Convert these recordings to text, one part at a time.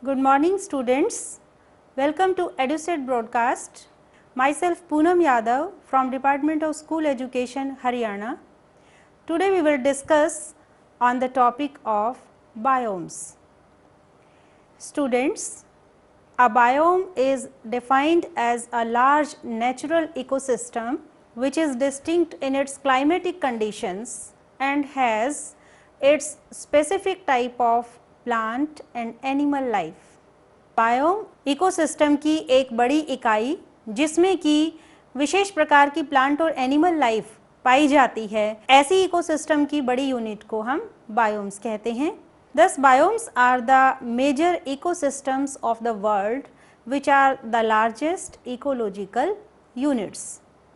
Good morning students, welcome to EduSet broadcast. Myself Poonam Yadav from Department of School Education, Haryana. Today we will discuss on the topic of biomes. Students, a biome is defined as a large natural ecosystem which is distinct in its climatic conditions and has its specific type of plant and animal life. Biome ecosystem की एक बड़ी इकाई जिसमें कि विशेष प्रकार की plant और animal life पाई जाती है, ऐसी इकोसिस्टम की बड़ी यूनिट को हम बायोम्स कहते हैं. Thus biomes are the major ecosystems of the world which are the largest ecological units.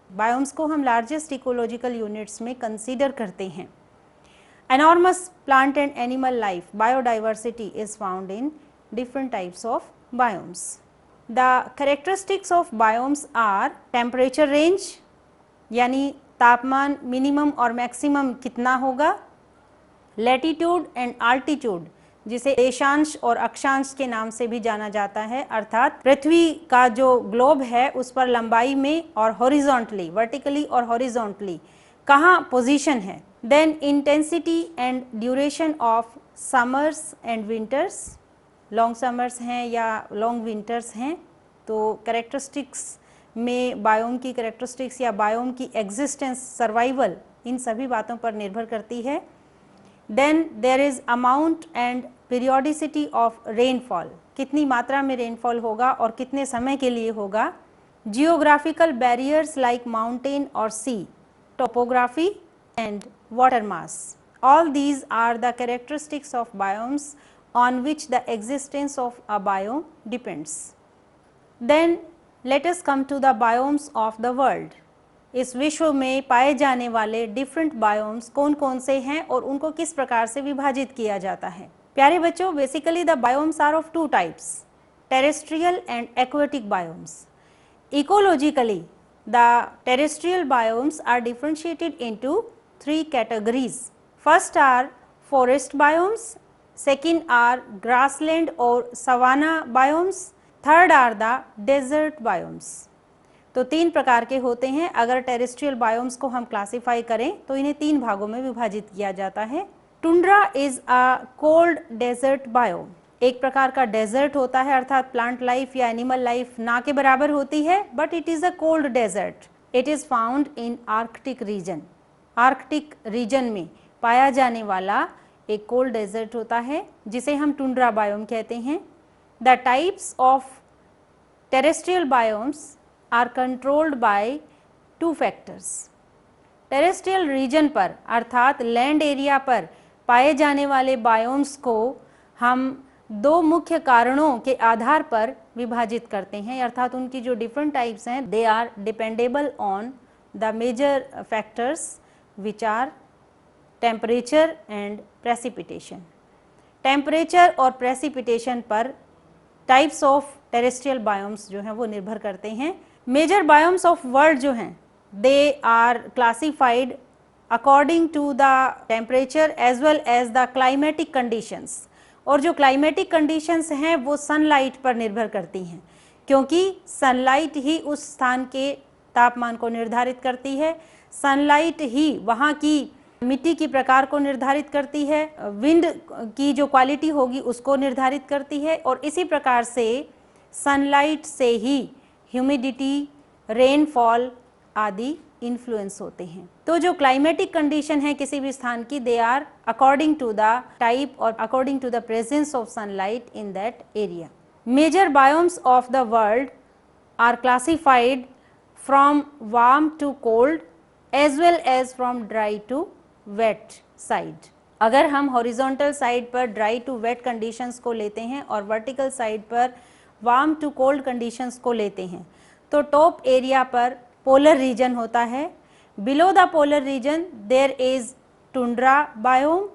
Biomes को हम लार्जेस्ट इकोलॉजिकल यूनिट्स में कंसीडर करते हैं. Enormous plant and animal life, biodiversity is found in different types of biomes. The characteristics of biomes are temperature range, यानी तापमान minimum और maximum कितना होगा, लैटिट्यूड एंड आल्टीट्यूड जिसे देशांश और अक्षांश के नाम से भी जाना जाता है, अर्थात पृथ्वी का जो ग्लोब है उस पर लंबाई में और हॉरिजॉन्टली, वर्टिकली और हॉरिजॉन्टली कहाँ पोजीशन है. Then intensity and duration of summers and winters, long summers हैं या लॉन्ग विंटर्स हैं, तो कैरेक्टरिस्टिक्स में बायोम की कैरेक्टरिस्टिक्स या बायोम की एग्जिस्टेंस, सर्वाइवल, इन सभी बातों पर निर्भर करती है. Then there is amount and periodicity of rainfall, कितनी मात्रा में रेनफॉल होगा और कितने समय के लिए होगा. जियोग्राफिकल बैरियर्स लाइक माउंटेन और सी, topography and water mass. All these are the characteristics of biomes on which the existence of a biome depends. Then let us come to the biomes of the world. इस विश्व में पाए जाने वाले different biomes कौन कौन से हैं और उनको किस प्रकार से विभाजित किया जाता है. प्यारे बच्चों, basically the biomes are of two types, terrestrial and aquatic biomes. Ecologically, the terrestrial biomes are differentiated into three categories. First are forest biomes, second are grassland or savanna biomes, third are the desert biomes. तो तीन प्रकार के होते हैं. अगर terrestrial biomes को हम classify करें तो इन्हें तीन भागों में विभाजित किया जाता है. Tundra is a cold desert biome, एक प्रकार का डेजर्ट होता है, अर्थात प्लांट लाइफ या एनिमल लाइफ ना के बराबर होती है, but it is a cold desert. It is found in Arctic region, Arctic region में पाया जाने वाला एक कोल्ड डेजर्ट होता है जिसे हम टुंड्रा बायोम कहते हैं. The types of terrestrial biomes are controlled by two factors. Terrestrial region पर अर्थात लैंड एरिया पर पाए जाने वाले बायोम्स को हम दो मुख्य कारणों के आधार पर विभाजित करते हैं, अर्थात उनकी जो डिफरेंट टाइप्स हैं, they are dependable on the major factors which are temperature and precipitation. Temperature और precipitation पर types of terrestrial biomes जो हैं वो निर्भर करते हैं. Major biomes of world जो हैं they are classified according to the temperature as well as the climatic conditions. और जो climatic conditions हैं वो sunlight पर निर्भर करती हैं, क्योंकि sunlight ही उस स्थान के तापमान को निर्धारित करती है, सनलाइट ही वहाँ की मिट्टी की प्रकार को निर्धारित करती है, विंड की जो क्वालिटी होगी उसको निर्धारित करती है, और इसी प्रकार से सनलाइट से ही ह्यूमिडिटी, रेनफॉल आदि इन्फ्लुएंस होते हैं. तो जो क्लाइमेटिक कंडीशन है किसी भी स्थान की, they are according to the type और according to the presence of sunlight in that area. Major biomes of the world are classified from warm to cold as well as from dry to wet side. अगर हम horizontal side पर dry to wet conditions को लेते हैं और vertical side पर warm to cold conditions को लेते हैं, तो टॉप एरिया पर पोलर रीजन होता है. Below the polar region there is tundra biome,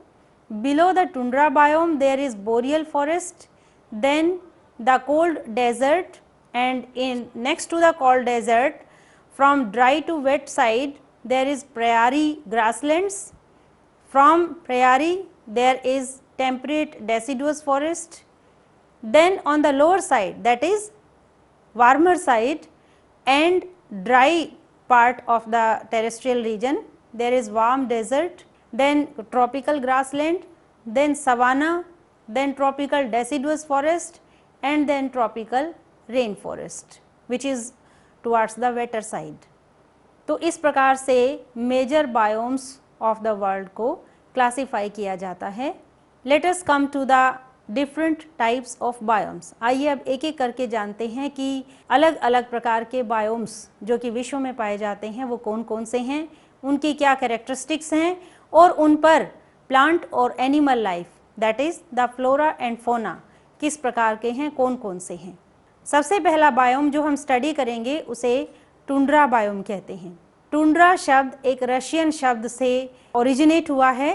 below the tundra biome there is boreal forest, then the cold desert, and in next to the cold desert from dry to wet side there is prairie grasslands, from prairie there is temperate deciduous forest, Then on the lower side, that is warmer side and dry part of the terrestrial region, there is warm desert, then tropical grassland, then savanna, then tropical deciduous forest and then tropical rainforest which is towards the wetter side. तो इस प्रकार से major biomes of the world को classify किया जाता है. Let us come to the different types of biomes. आइए अब एक एक करके जानते हैं कि अलग अलग प्रकार के बायोम्स जो कि विश्व में पाए जाते हैं वो कौन कौन से हैं, उनकी क्या कैरेक्टरिस्टिक्स हैं और उन पर प्लांट और animal life that is the flora and fauna किस प्रकार के हैं, कौन कौन से हैं. सबसे पहला बायोम जो हम स्टडी करेंगे उसे टुंड्रा बायोम कहते हैं. टुंड्रा शब्द एक रशियन शब्द से ओरिजिनेट हुआ है.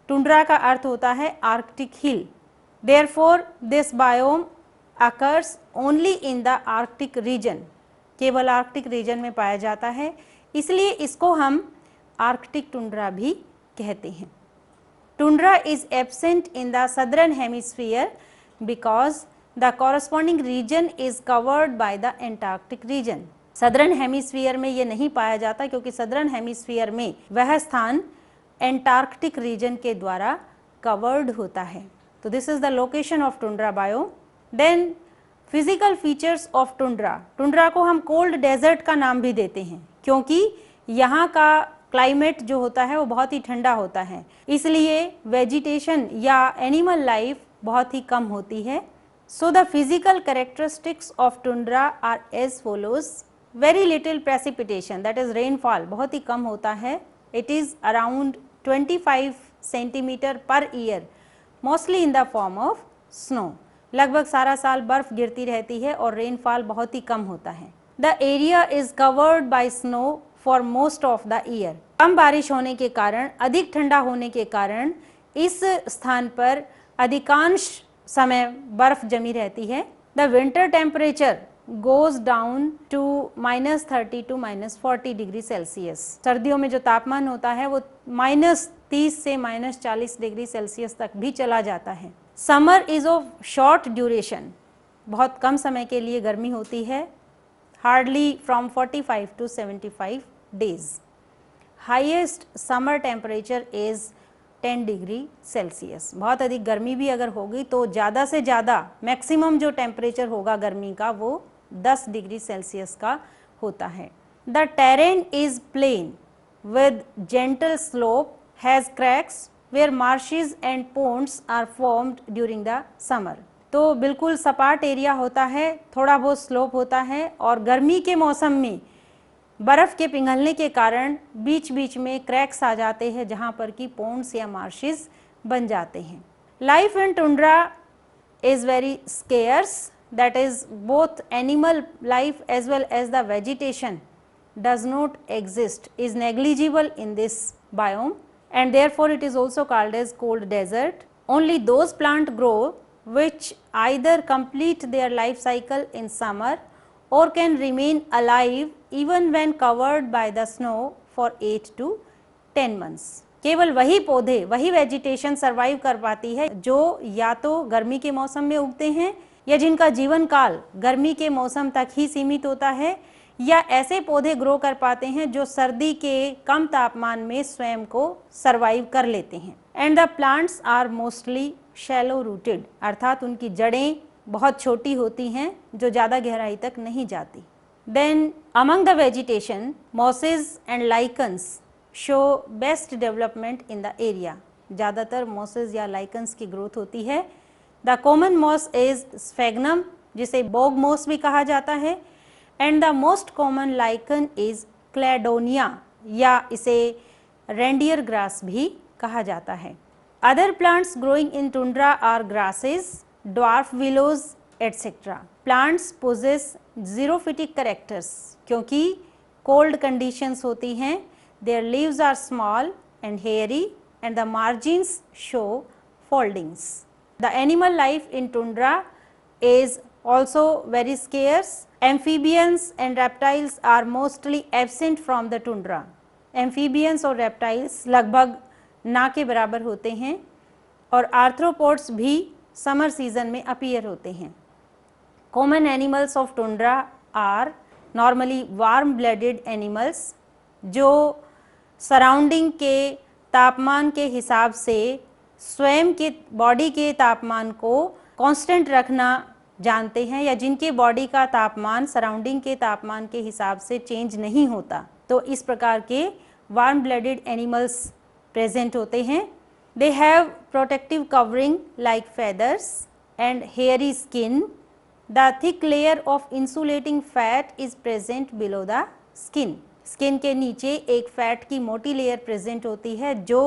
टुंड्रा का अर्थ होता है Arctic hill. Therefore this biome occurs only in the Arctic region. केवल आर्कटिक रीजन में पाया जाता है, इसलिए इसको हम आर्कटिक टुंड्रा भी कहते हैं. Tundra is absent in the southern hemisphere because the corresponding region is covered by the Antarctic region. Southern hemisphere में ये नहीं पाया जाता क्योंकि सदर्न हेमिस्फीयर में वह स्थान एंटार्क्टिक रीजन के द्वारा कवर्ड होता है. तो this is the location of tundra biome. Then physical features of tundra. Tundra को हम कोल्ड डेजर्ट का नाम भी देते हैं क्योंकि यहाँ का क्लाइमेट जो होता है वो बहुत ही ठंडा होता है, इसलिए वेजिटेशन या एनिमल लाइफ बहुत ही कम होती है. So the physical characteristics of tundra are as follows. Very little precipitation that is rainfall बहुत ही कम होता है. It is around 25 centimetre per year mostly in the form of snow. लगभग सारा साल बर्फ गिरती रहती है और रेनफॉल बहुत ही कम होता है. The area is covered by snow for most of the year. कम बारिश होने के कारण, अधिक ठंडा होने के कारण इस स्थान पर अधिकांश समय बर्फ जमी रहती है. The winter temperature goes down to -30 to -40 degree Celsius. सर्दियों में जो तापमान होता है वो -30 से -40 डिग्री सेल्सियस तक भी चला जाता है. Summer is of short duration. बहुत कम समय के लिए गर्मी होती है. Hardly from 45 to 75 days. Highest summer temperature is 10 degree Celsius. बहुत अधिक गर्मी भी अगर होगी तो ज़्यादा से ज़्यादा मैक्सिमम जो टेम्परेचर होगा गर्मी का वो 10 डिग्री सेल्सियस का होता है. The terrain is plain with gentle slope, has cracks where marshes and ponds are formed during the summer. तो बिल्कुल सपाट एरिया होता है, थोड़ा बहुत स्लोप होता है और गर्मी के मौसम में बर्फ़ के पिघलने के कारण बीच बीच में क्रैक्स आ जाते हैं जहाँ पर कि पोन्ड्स या मार्शेस बन जाते हैं. Life in tundra is very scarce. That is both animal life as well as the vegetation does not exist, is negligible in this biome and therefore it is also called as cold desert. Only those plant grow which either complete their life cycle in summer or can remain alive even when covered by the snow for 8 to 10 months. केवल वही पौधे, वही vegetation survive कर पाती है जो या तो गर्मी के मौसम में उगते हैं या जिनका जीवन काल गर्मी के मौसम तक ही सीमित होता है, या ऐसे पौधे ग्रो कर पाते हैं जो सर्दी के कम तापमान में स्वयं को सर्वाइव कर लेते हैं. And the plants are mostly shallow rooted, अर्थात उनकी जड़ें बहुत छोटी होती हैं जो ज़्यादा गहराई तक नहीं जाती. Then among the vegetation mosses and lichens show best development in the area. ज़्यादातर मॉसेस या लाइकन्स की ग्रोथ होती है. The common moss is sphagnum जिसे बोग मॉस भी कहा जाता है. And the most common lichen is cladonia या इसे रेंडियर ग्रास भी कहा जाता है. Other plants growing in tundra are grasses, dwarf willows etcetera. Plants possess xerophytic characters क्योंकि कोल्ड कंडीशंस होती हैं. Their leaves are small and hairy and the margins show foldings. The animal life in tundra is also very scarce. Amphibians and reptiles are mostly absent from the tundra. Amphibians और reptiles लगभग ना के बराबर होते हैं और arthropods भी summer season में अपीयर होते हैं। Common animals of tundra are normally warm blooded animals, जो सराउंडिंग के तापमान के हिसाब से स्वयं के बॉडी के तापमान को कांस्टेंट रखना जानते हैं, या जिनके बॉडी का तापमान सराउंडिंग के तापमान के हिसाब से चेंज नहीं होता, तो इस प्रकार के वार्म ब्लडेड एनिमल्स प्रेजेंट होते हैं। They have protective covering like feathers and hairy skin. The thick layer of insulating fat is present below the skin. Skin के नीचे एक फैट की मोटी लेयर प्रेजेंट होती है जो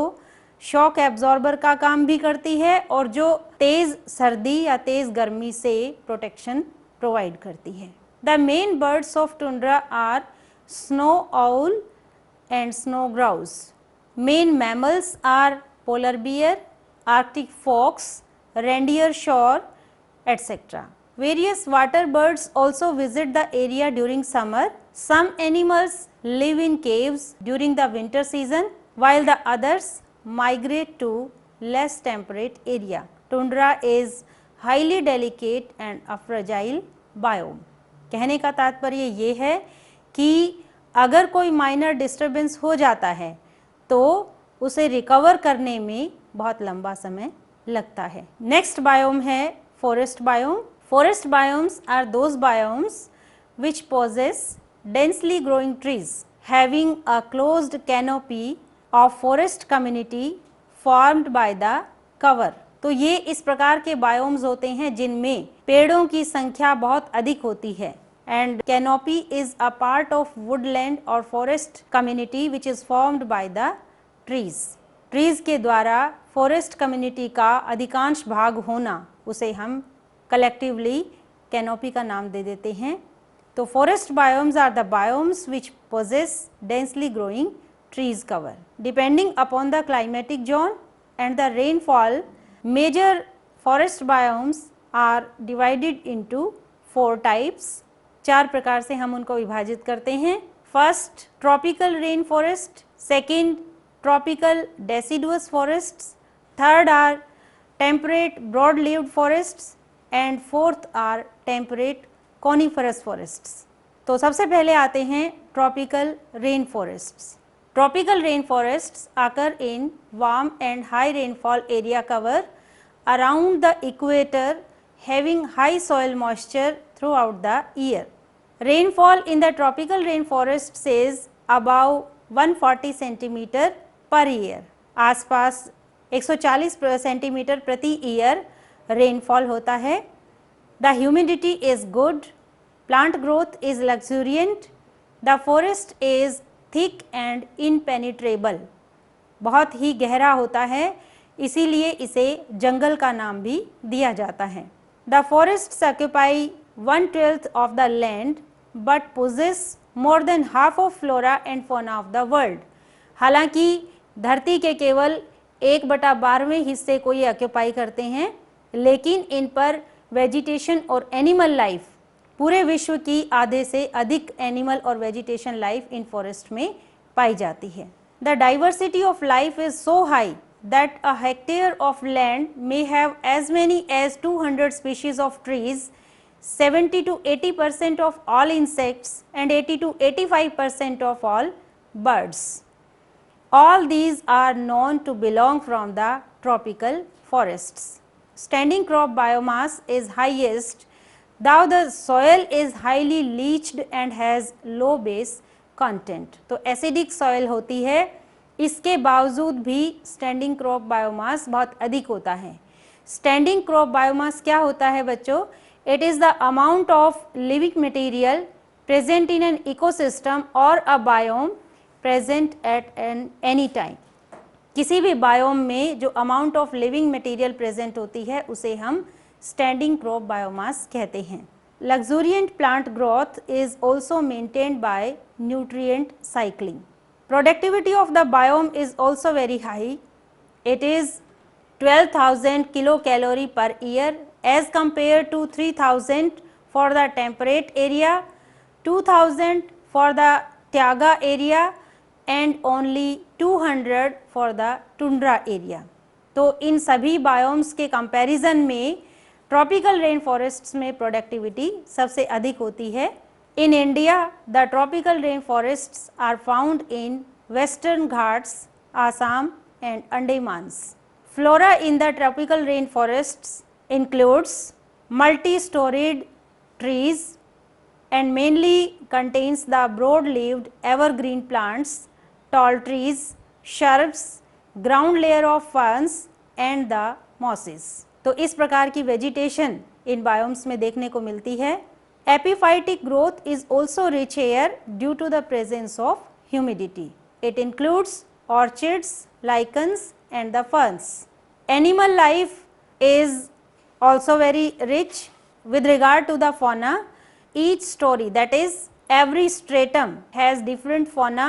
शॉक एब्जॉर्बर का काम भी करती है और जो तेज सर्दी या तेज गर्मी से प्रोटेक्शन प्रोवाइड करती है। The main birds of tundra are snow owl and snow grouse. Main mammals are polar bear, arctic fox, reindeer shrew, etc. Various water birds also visit the area during summer. Some animals live in caves during the winter season, while the others migrate to less temperate area. Tundra is highly delicate and a fragile biome. कहने का तात्पर्य ये है कि अगर कोई minor disturbance हो जाता है तो उसे रिकवर करने में बहुत लंबा समय लगता है। नेक्स्ट बायोम है forest biome. Forest biomes are those biomes which possess densely growing trees having a closed canopy of forest community formed by the cover. तो ये इस प्रकार के बायोम्स होते हैं जिनमें पेड़ों की संख्या बहुत अधिक होती है। And canopy is a part of woodland और forest community which is formed by the trees. Trees के द्वारा फॉरेस्ट कम्युनिटी का अधिकांश भाग होना, उसे हम कलेक्टिवली कैनोपी का नाम दे देते हैं। तो forest biomes are the biomes which possess densely growing trees cover. Depending upon the climatic zone and the rainfall, major forest biomes are divided into 4 types. 4 प्रकार से हम उनको विभाजित करते हैं। First, tropical rain forest. Second, tropical deciduous forests. Third are temperate broad leaved forests and fourth are temperate coniferous forests. तो सबसे पहले आते हैं tropical rain forests. Tropical rain forests आकर in warm and high rainfall area cover around the equator having high soil moisture throughout the year. Rainfall in the tropical rain forest is about 140 centimetre per year. आसपास 140 centimetre प्रति year rainfall होता है। The humidity is good, plant growth is luxuriant, the forest is thick and impenetrable. बहुत ही गहरा होता है, इसीलिए इसे जंगल का नाम भी दिया जाता है। The forests occupy 1/12 of the land but possess more than half of flora and fauna of the world. हालांकि धरती के केवल 1/12वें हिस्से को ये ऑक्यूपाई करते हैं, लेकिन इन पर वेजिटेशन और एनिमल लाइफ, पूरे विश्व की आधे से अधिक एनिमल और वेजिटेशन लाइफ इन फॉरेस्ट में पाई जाती है। The diversity of life is so high that a hectare of land may have as many as 200 species of trees, 70 to 80% of all insects and 80 to 85% of all birds. All these are known to belong from the tropical forests. Standing crop biomass is highest, though the soil is highly leached and has low base content. तो acidic soil होती है, इसके बावजूद भी standing crop biomass बहुत अधिक होता है। स्टैंडिंग क्रॉप बायोमास क्या होता है बच्चों? It is the amount of living material present in an ecosystem or a biome present at any time. किसी भी बायोम में जो amount of living material present होती है उसे हम स्टैंडिंग क्रॉप बायोमास कहते हैं। Luxuriant plant growth is also maintained by nutrient cycling. Productivity of the biome is also very high. It is 12,000 kilocalorie per year as compared to 3,000 for the temperate area, 2,000 for the taiga area and only 200 for the tundra area. तो इन सभी biomes के comparison में tropical rain forests में productivity सबसे अधिक होती है। In India the tropical rain forests are found in Western Ghats, Assam and Andamans. Flora in the tropical rain forests includes multi-storied trees and mainly contains the broad-leaved evergreen plants, tall trees, shrubs, ground layer of ferns and the mosses। तो इस प्रकार की vegetation इन biomes में देखने को मिलती है। Epiphytic growth is also rich here due to the presence of humidity. It includes orchids, lichens and the ferns. Animal life is also very rich with regard to the fauna. Each story, that is every stratum has different fauna।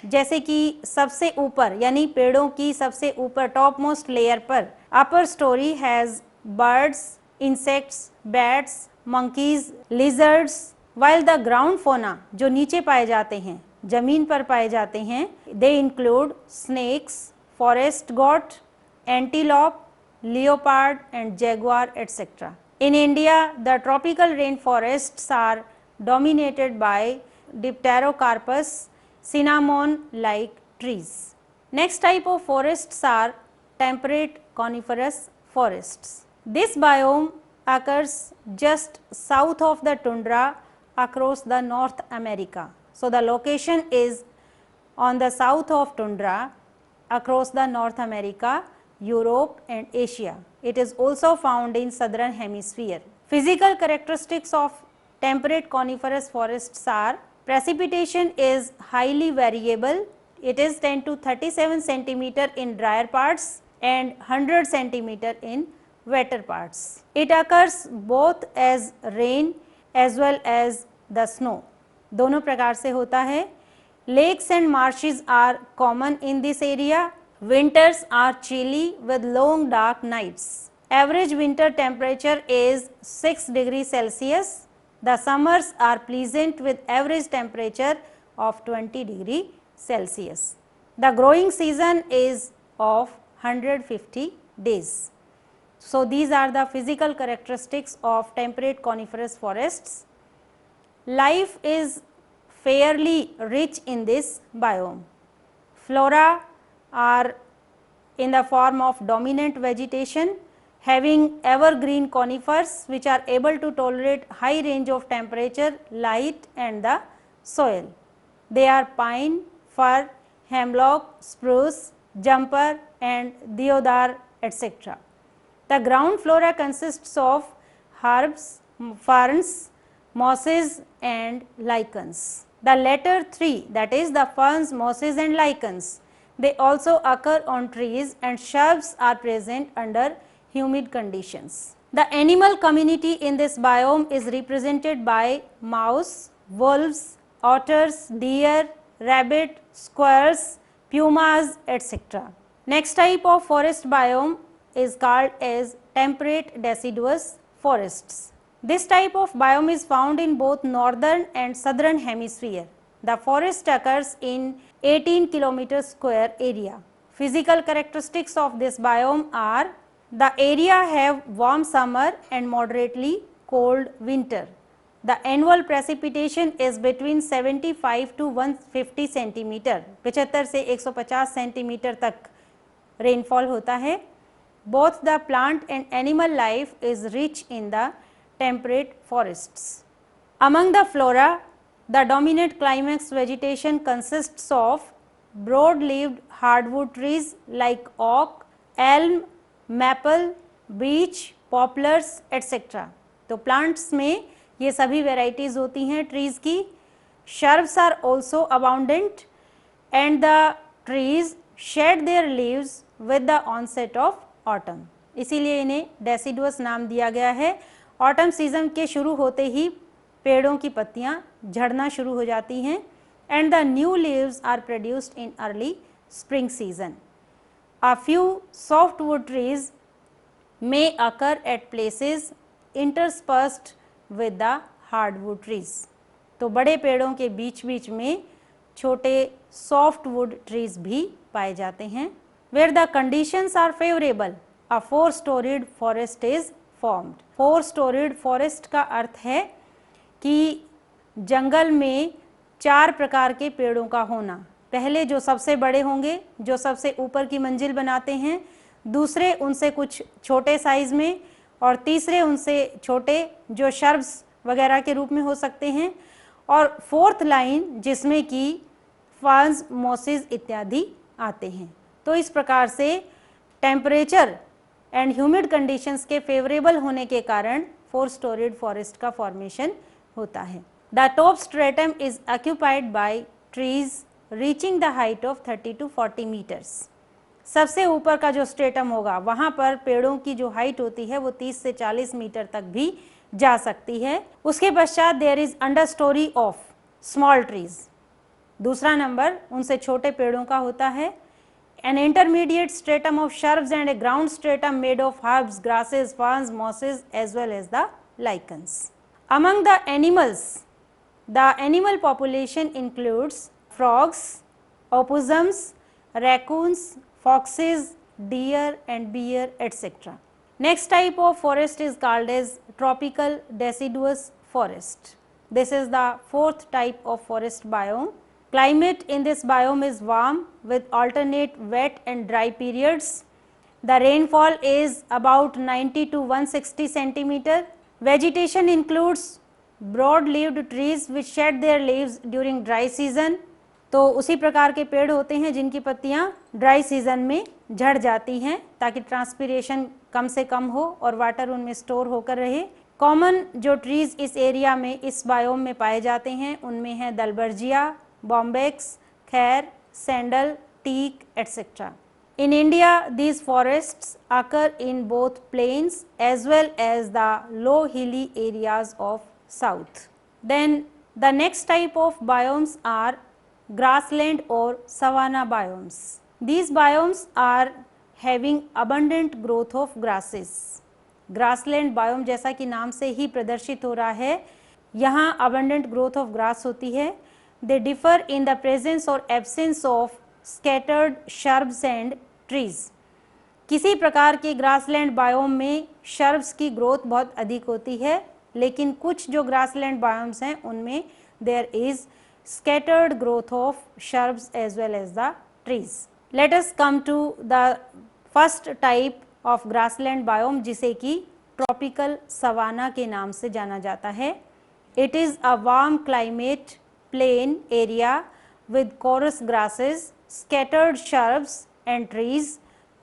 जैसे कि सबसे ऊपर यानी पेड़ों की सबसे ऊपर top most layer पर upper storey has birds, insects, bats, monkeys, lizards, while the ground fauna जो नीचे पाए जाते हैं, जमीन पर पाए जाते हैं, they include snakes, forest goat, antelope, leopard and jaguar etc. In India, the tropical rainforests are dominated by Dipterocarpus cinnamon-like trees. Next type of forests are temperate coniferous forests. This biome occurs just south of the tundra across the North America. So, the location is on the south of tundra across the North America, Europe and Asia. It is also found in southern hemisphere. Physical characteristics of temperate coniferous forests are precipitation is highly variable. It is 10 to 37 centimeter in drier parts and 100 centimeter in wetter parts. It occurs both as rain as well as the snow. दोनों प्रकार से होता है। Lakes and marshes are common in this area. Winters are chilly with long dark nights. Average winter temperature is 6 degrees Celsius. The summers are pleasant with average temperature of 20 degrees Celsius. The growing season is of 150 days. So, these are the physical characteristics of temperate coniferous forests. Life is fairly rich in this biome. Flora are in the form of dominant vegetation having evergreen conifers which are able to tolerate high range of temperature, light and the soil. They are pine, fir, hemlock, spruce, jumper and deodar etc. The ground flora consists of herbs, ferns, mosses and lichens. The latter three, that is the ferns, mosses and lichens, they also occur on trees and shrubs are present under humid conditions. The animal community in this biome is represented by mouse, wolves, otters, deer, rabbit, squirrels, pumas etc. Next type of forest biome is called as temperate deciduous forests. This type of biome is found in both northern and southern hemisphere. The forest occurs in 18 km square area. Physical characteristics of this biome are the area have warm summer and moderately cold winter. The annual precipitation is between 75 to 150 centimeter, 75 से 150 centimetre तक rainfall होता है. Both the plant and animal life is rich in the temperate forests. Among the flora, the dominant climax vegetation consists of broad-leaved hardwood trees like oak, elm, maple, beech, poplars etc. तो plants में ये सभी varieties होती हैं trees की. Shrubs are also abundant and the trees shed their leaves with the onset of autumn. इसीलिए इन्हें deciduous नाम दिया गया है. Autumn season के शुरू होते ही पेड़ों की पत्तियां झड़ना शुरू हो जाती हैं and the new leaves are produced in early spring season. A few softwood trees may occur at places interspersed with the hardwood trees. तो बड़े पेड़ों के बीच बीच में छोटे softwood trees भी पाए जाते हैं. Where the conditions are favorable, a 4-storied forest is formed. 4-storied forest का अर्थ है कि जंगल में 4 प्रकार के पेड़ों का होना। पहले जो सबसे बड़े होंगे, जो सबसे ऊपर की मंजिल बनाते हैं, दूसरे उनसे कुछ छोटे साइज में, और तीसरे उनसे छोटे जो शर्ब्स वगैरह के रूप में हो सकते हैं, और 4th लाइन जिसमें कि फर्न्स, मॉसेस इत्यादि आते हैं। तो इस प्रकार से टेम्परेचर एंड ह्यूमिड कंडीशंस के फेवरेबल होने के कारण 4-storied फॉरेस्ट का फॉर्मेशन होता है। The top stratum is occupied by trees reaching the height of 30 to 40 metres. सबसे ऊपर का जो स्ट्रेटम होगा वहाँ पर पेड़ों की जो हाइट होती है वो 30 से 40 मीटर तक भी जा सकती है। उसके पश्चात there is understorey of small trees. दूसरा नंबर उनसे छोटे पेड़ों का होता है। An intermediate stratum of shrubs and a ground stratum made of herbs, grasses, ferns, mosses as well as the lichens. Among the animals, the animal population includes frogs, opossums, raccoons, foxes, deer and bear, etc. Next type of forest is called as tropical deciduous forest. This is the 4th type of forest biome. Climate in this biome is warm with alternate wet and dry periods. The rainfall is about 90 to 160 centimeter. Vegetation includes broad-leaved trees which shed their leaves during dry season. तो उसी प्रकार के पेड़ होते हैं जिनकी पत्तियां dry season में झड़ जाती हैं ताकि ट्रांसपीरेशन कम से कम हो और वाटर उनमें स्टोर होकर रहे। कॉमन जो ट्रीज इस एरिया में, इस बायोम में पाए जाते हैं उनमें है दलबर्जिया, bombex, खैर, sandal, teak, etc. In India, these forests occur in both plains as well as the low hilly areas of south. Then the next type of biomes are grassland or savanna biomes. These biomes are having abundant growth of grasses. Grassland biome जैसा कि नाम से ही प्रदर्शित हो रहा है, यहाँ abundant growth of grass होती है। They differ in the presence or absence of scattered shrubs and trees. किसी प्रकार के ग्रासलैंड बायोम में शर्ब्स की ग्रोथ बहुत अधिक होती है, लेकिन कुछ जो ग्रासलैंड बायोम्स हैं उनमें there is scattered growth of shrubs as well as the trees. Let us come to the first type of grassland biome जिसे कि tropical savanna के नाम से जाना जाता है। It is a warm climate plain area with coarse grasses, scattered shrubs and trees.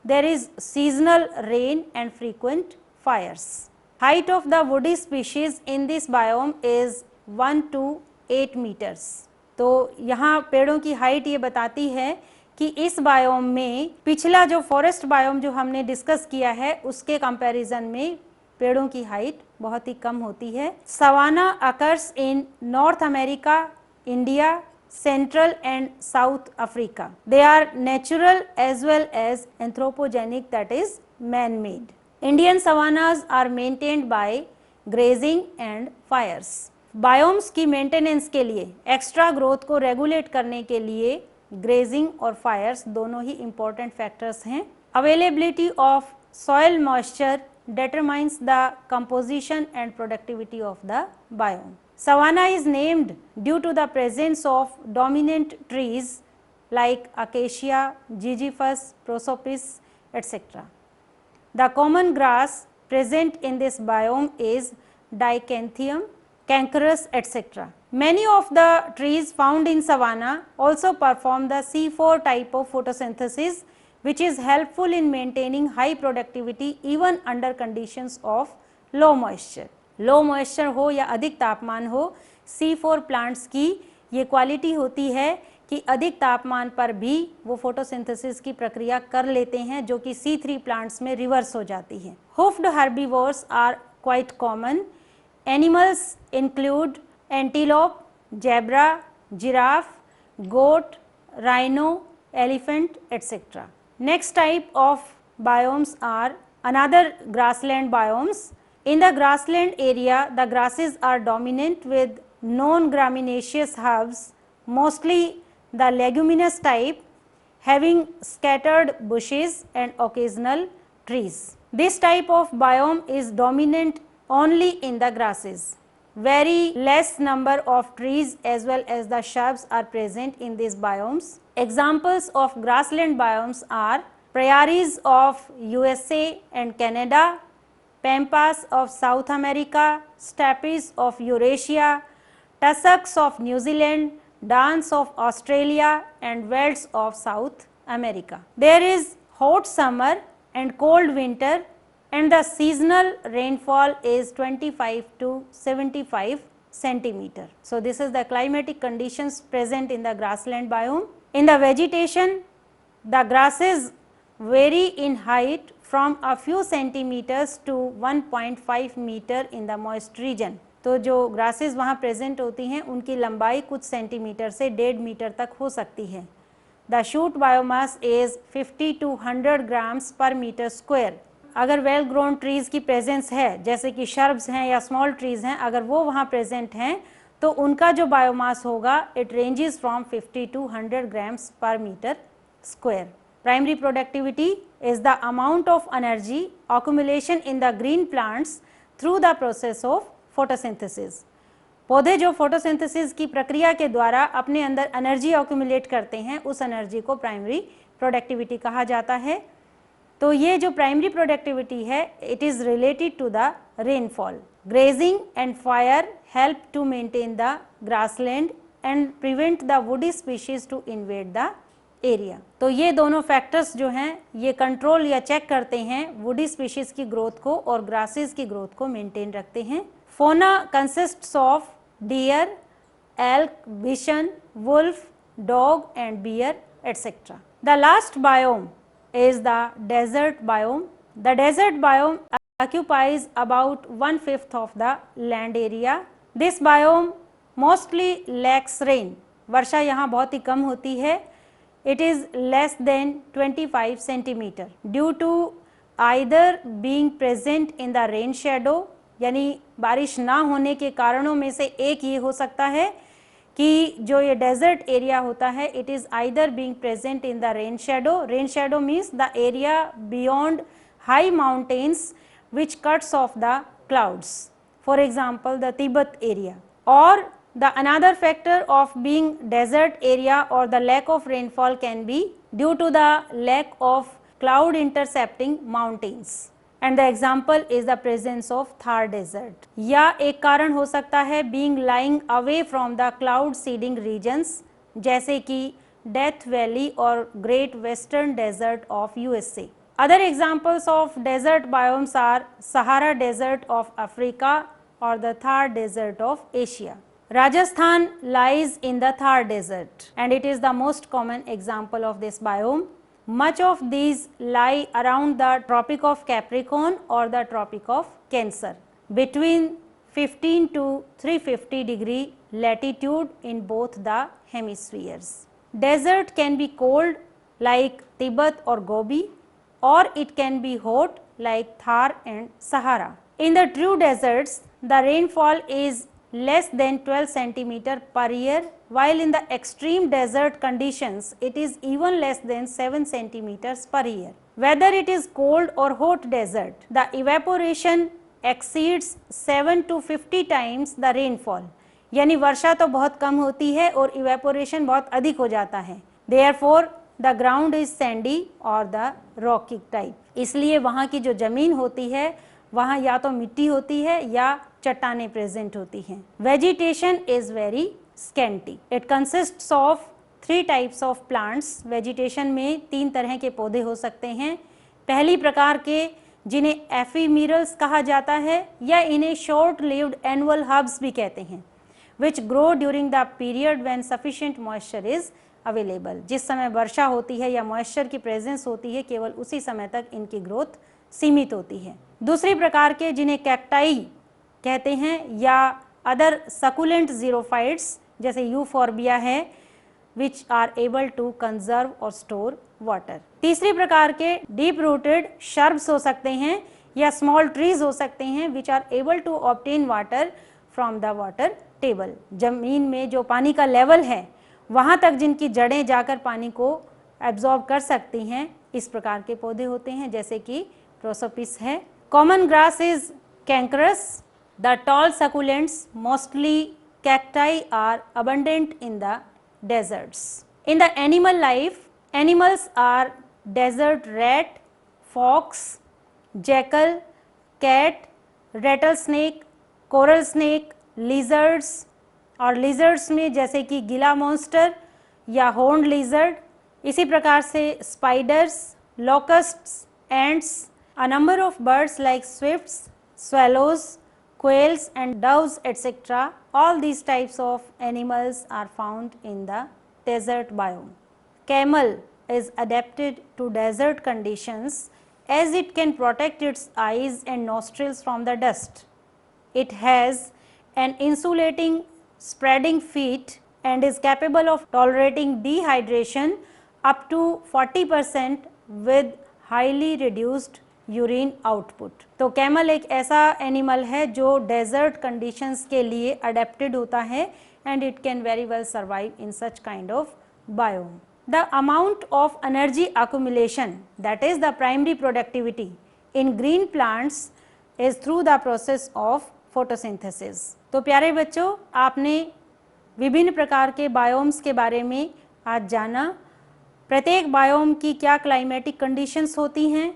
There is seasonal rain and frequent fires. Height of the woody species in this biome is 1 to 8 meters. तो यहाँ पेड़ों की height ये बताती है कि इस biome में पिछला जो फॉरेस्ट बायोम जो हमने डिस्कस किया है उसके कंपैरिजन में पेड़ों की हाइट बहुत ही कम होती है। Savanna occurs in North America, India, Central and South Africa. They are natural as well as anthropogenic, that is man-made. Indian savannas are maintained by grazing and fires. Biomes की maintenance के लिए, extra growth को regulate करने के लिए grazing और Fyers दोनों ही important factors हैं। Availability of soil moisture determines the composition and productivity of the biome. Savanna is named due to the presence of dominant trees like acacia, gingifus, prosopis, etc. The common grass present in this biome is dichanthium, cankerous, etc. Many of the trees found in savanna also perform the C4 type of photosynthesis, which is helpful in maintaining high productivity even under conditions of low moisture. Low moisture हो या अधिक तापमान हो, C4 plants की ये quality होती है कि अधिक तापमान पर भी वो फोटोसिंथेसिस की प्रक्रिया कर लेते हैं जो कि C3 प्लांट्स में रिवर्स हो जाती है। Hoofed herbivores are quite common. Animals include antelope, zebra, giraffe, goat, rhino, elephant, etc. Next type of biomes are another grassland biomes. In the grassland area, the grasses are dominant with non-graminaceous herbs, mostly the leguminous type, having scattered bushes and occasional trees. This type of biome is dominant only in the grasses. Very less number of trees as well as the shrubs are present in these biomes. Examples of grassland biomes are prairies of USA and Canada, pampas of South America, steppes of Eurasia, tussocks of New Zealand, downs of Australia and velds of South America. There is hot summer and cold winter, and the seasonal rainfall is 25 to 75 centimeter. So this is the climatic conditions present in the grassland biome. In the vegetation, the grasses vary in height from a few centimeters to 1.5 meter in the moist region. तो जो grasses वहाँ present होती हैं उनकी लंबाई कुछ centimetre से 1.5 metre तक हो सकती है. The shoot biomass is 50 to 100 grams per meter square. अगर वेल ग्रोन ट्रीज की प्रेजेंस है, जैसे कि शर्ब्स हैं या स्मॉल ट्रीज हैं, अगर वो वहाँ प्रेजेंट हैं तो उनका जो बायोमास होगा it ranges from 50 to 100 grams per metre square. Primary productivity is the amount of energy accumulation in the green plants through the process of photosynthesis. पौधे जो फोटोसिंथेसिस की प्रक्रिया के द्वारा अपने अंदर एनर्जी accumulate करते हैं, उस एनर्जी को प्राइमरी प्रोडक्टिविटी कहा जाता है. तो ये जो प्राइमरी प्रोडक्टिविटी है it is related to the rainfall. Grazing and fire help to maintain the grassland and prevent the woody species to invade the area. तो ये दोनों फैक्टर्स जो हैं ये कंट्रोल या चेक करते हैं वुडी स्पीशीज की ग्रोथ को और ग्रासेस की ग्रोथ को मेंटेन रखते हैं. Fauna consists of deer, elk, bison, wolf, dog and bear etcetera. The last biome is the desert biome. The desert biome occupies about 1/5 of the land area. This biome mostly lacks rain. वर्षा यहाँ बहुत ही कम होती है. It is less than 25 centimeter due to either being present in the rain shadow, यानी बारिश ना होने के कारणों में से एक ये हो सकता है कि जो ये डेजर्ट एरिया होता है it is either being present in the rain shadow. Rain shadow means the area beyond high mountains which cuts off the clouds, for example the Tibet area. और the another factor of being desert area और the lack of rainfall can be due to the lack of cloud intercepting mountains. And the example is the presence of Thar desert. या एक कारण हो सकता है being lying away from the cloud seeding regions, जैसे कि Death Valley और Great Western Desert of USA. Other examples of desert biomes are Sahara desert of Africa और the Thar desert of Asia. Rajasthan lies in the Thar desert and it is the most common example of this biome. Much of these lie around the Tropic of Capricorn or the Tropic of Cancer between 15 to 350 degree latitude in both the hemispheres. Desert can be cold like Tibet or Gobi, or it can be hot like Thar and Sahara. In the true deserts, the rainfall is less than 12 centimeter per year, while in the extreme desert conditions it is even less than 7 centimeters per year. Whether it is cold or hot desert, the evaporation exceeds 7 to 50 times the rainfall. यानी वर्षा तो बहुत कम होती है और evaporation बहुत अधिक हो जाता है. Therefore, the ground is sandy or the rocky type. इसलिए वहाँ की जो ज़मीन होती है वहाँ या तो मिट्टी होती है या चट्टानें प्रेजेंट होती हैं. Vegetation is very scanty. It consists of 3 types of plants. Vegetation में 3 तरह के पौधे हो सकते हैं. पहली प्रकार के जिन्हें एफीमेरल्स कहा जाता है या इन्हें शॉर्ट लिव्ड एनुअल हर्ब्स भी कहते हैं, which grow during the period when sufficient moisture is available. जिस समय वर्षा होती है या मॉइस्चर की प्रेजेंस होती है केवल उसी समय तक इनकी ग्रोथ सीमित होती है. दूसरी प्रकार के जिन्हें कैक्टाई कहते हैं या अदर सकुलेंट जीरोफाइट्स जैसे यूफॉर्बिया है, which are able to conserve और स्टोर वाटर. तीसरी प्रकार के डीप रूटेड शर्ब्स हो सकते हैं या स्मॉल ट्रीज हो सकते हैं which are able to obtain water from the water table. जमीन में जो पानी का लेवल है वहाँ तक जिनकी जड़ें जाकर पानी को एब्जॉर्ब कर सकती हैं, इस प्रकार के पौधे होते हैं जैसे कि प्रोसोपिस है। Common grass is cenchrus. The tall succulents mostly cacti are abundant in the deserts. In the animal life, animals are desert rat, fox, jackal, cat, rattlesnake, coral snake, lizards और lizards में जैसे कि गिला monster या horned lizard, इसी प्रकार से spiders, locusts, ants, a number of birds like swifts, swallows, quails and doves etc. all these types of animals are found in the desert biome. Camel is adapted to desert conditions as it can protect its eyes and nostrils from the dust. It has an insulating spreading feet and is capable of tolerating dehydration up to 40% with highly reduced urine output. तो camel एक ऐसा animal है जो desert conditions के लिए adapted होता है and it can very well survive in such kind of biome. The amount of energy accumulation that is the primary productivity in green plants is through the process of photosynthesis. तो प्यारे बच्चों, आपने विभिन्न प्रकार के biomes के बारे में आज जाना। प्रत्येक बायोम की क्या क्लाइमेटिक कंडीशंस होती हैं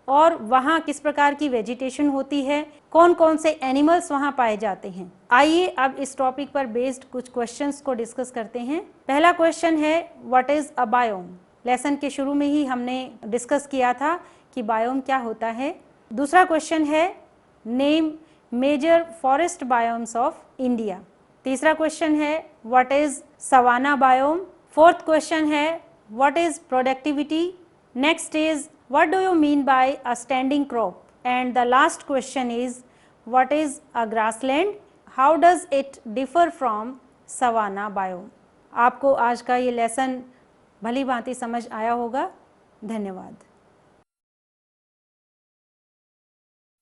और वहाँ किस प्रकार की वेजिटेशन होती है, कौन कौन से एनिमल्स वहाँ पाए जाते हैं। आइए अब इस टॉपिक पर बेस्ड कुछ क्वेश्चंस को डिस्कस करते हैं। पहला क्वेश्चन है what is a biome. Lesson के शुरू में ही हमने डिस्कस किया था कि बायोम क्या होता है। दूसरा क्वेश्चन है name major forest biomes of India. तीसरा क्वेश्चन है what is savanna biome. Fourth question है what is productivity. Next is what do you mean by a standing crop, and the last question is what is a grassland, how does it differ from savanna biome। आपको आज का ये lesson भली भांति समझ आया होगा। धन्यवाद।